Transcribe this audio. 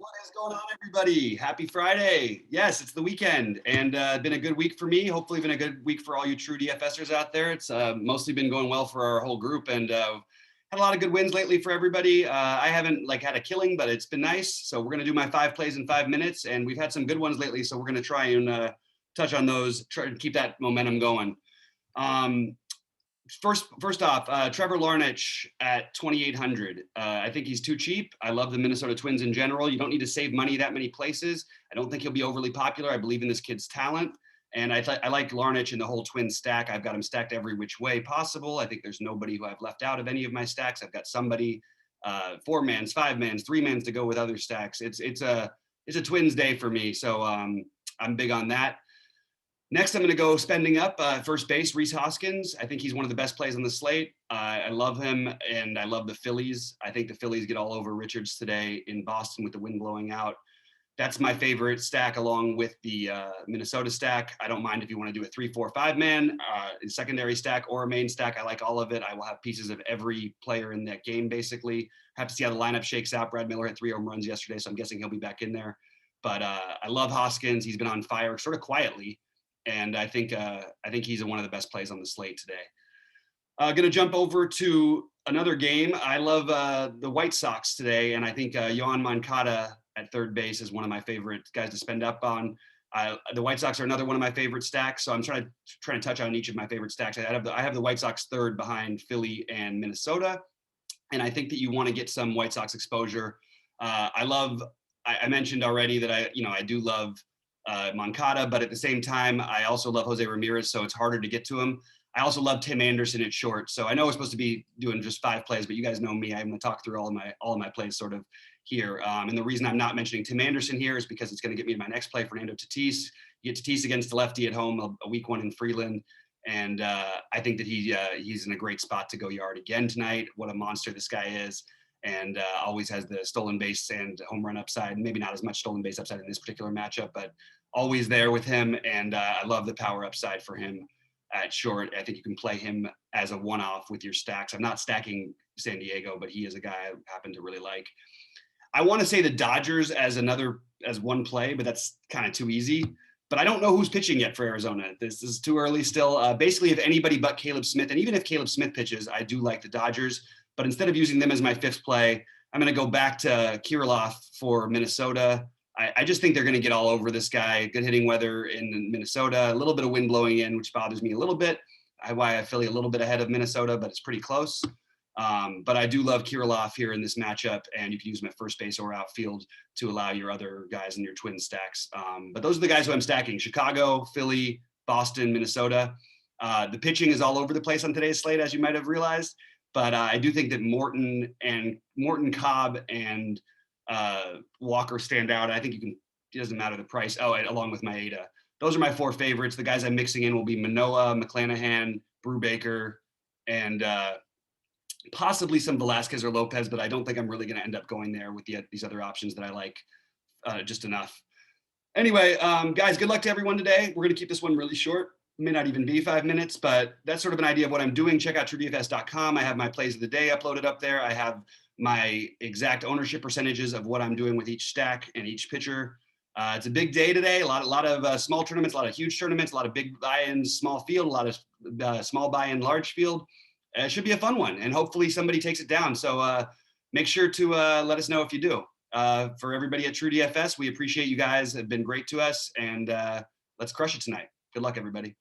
What is going on, everybody? Happy Friday. Yes, it's the weekend, and been a good week for me. Hopefully been a good week for all you true DFSers out there. It's mostly been going well for our whole group, and had a lot of good wins lately for everybody. I haven't had a killing, but it's been nice. So we're going to do my 5 plays in 5 minutes, and we've had some good ones lately, so we're going to try and touch on those, try to keep that momentum going. Um, First off, Trevor Larnach at 2,800. I think he's too cheap. I love the Minnesota Twins in general. You don't need to save money that many places. I don't think he'll be overly popular. I believe in this kid's talent. And I like Larnach in the whole twin stack. I've got him stacked every which way possible. I think there's nobody who I've left out of any of my stacks. I've got somebody 4-mans, 5-mans, 3-mans to go with other stacks. It's a Twins day for me. So I'm big on that. Next, I'm going to go spending up first base, Rhys Hoskins. I think he's one of the best plays on the slate. I love him, and I love the Phillies. I think the Phillies get all over Richards today in Boston with the wind blowing out. That's my favorite stack, along with the Minnesota stack. I don't mind if you want to do a 3, 4, 5-man secondary stack or a main stack. I like all of it. I will have pieces of every player in that game, basically. Have to see how the lineup shakes out. Brad Miller had 3 home runs yesterday, so I'm guessing he'll be back in there. But I love Hoskins. He's been on fire sort of quietly. And I think he's one of the best plays on the slate today. Going to jump over to another game. I love the White Sox today, and I think Yoan Moncada at third base is one of my favorite guys to spend up on. The White Sox are another one of my favorite stacks, so I'm trying to touch on each of my favorite stacks. I have the White Sox third behind Philly and Minnesota, and I think that you want to get some White Sox exposure. I mentioned already that I do love Moncada, but at the same time, I also love Jose Ramirez, so it's harder to get to him. I also love Tim Anderson at short. So I know we're supposed to be doing just 5 plays, but you guys know me. I'm going to talk through all of my plays sort of here. And the reason I'm not mentioning Tim Anderson here is because it's going to get me to my next play, Fernando Tatis. You get Tatis against the lefty at home, a week 1 in Freeland. And I think that he's in a great spot to go yard again tonight. What a monster this guy is. And always has the stolen base and home run upside. Maybe not as much stolen base upside in this particular matchup, but always there with him. And I love the power upside for him at short. I think you can play him as a one-off with your stacks. I'm not stacking San Diego, but he is a guy I happen to really like. I want to say the Dodgers as one play, but that's kind of too easy. But I don't know who's pitching yet for Arizona. This is too early still. Basically, if anybody but Caleb Smith, and even if Caleb Smith pitches, I do like the Dodgers. But instead of using them as my 5th play, I'm going to go back to Kirilloff for Minnesota. I just think they're going to get all over this guy. Good hitting weather in Minnesota, a little bit of wind blowing in, which bothers me a little bit. Why I Philly a little bit ahead of Minnesota, but it's pretty close. But I do love Kirilloff here in this matchup, and you can use him at first base or outfield to allow your other guys in your twin stacks. But those are the guys who I'm stacking: Chicago, Philly, Boston, Minnesota. The pitching is all over the place on today's slate, as you might have realized. But I do think that Morton, Cobb, and Walker stand out. I think it doesn't matter the price. Oh, and along with Maeda. Those are my 4 favorites. The guys I'm mixing in will be Manoah, McClanahan, Brubaker, and possibly some Velasquez or Lopez, but I don't think I'm really going to end up going there with these other options that I like just enough. Anyway, guys, good luck to everyone today. We're going to keep this one really short. May not even be 5 minutes, but that's sort of an idea of what I'm doing. Check out truedfs.com. I have my plays of the day uploaded up there. I have my exact ownership percentages of what I'm doing with each stack and each pitcher. It's a big day today. A lot of small tournaments, a lot of huge tournaments, a lot of big buy-ins, small field, a lot of small buy-in, large field. It should be a fun one, and hopefully somebody takes it down. So make sure to let us know if you do. For everybody at True DFS, we appreciate you guys. Have been great to us, and let's crush it tonight. Good luck, everybody.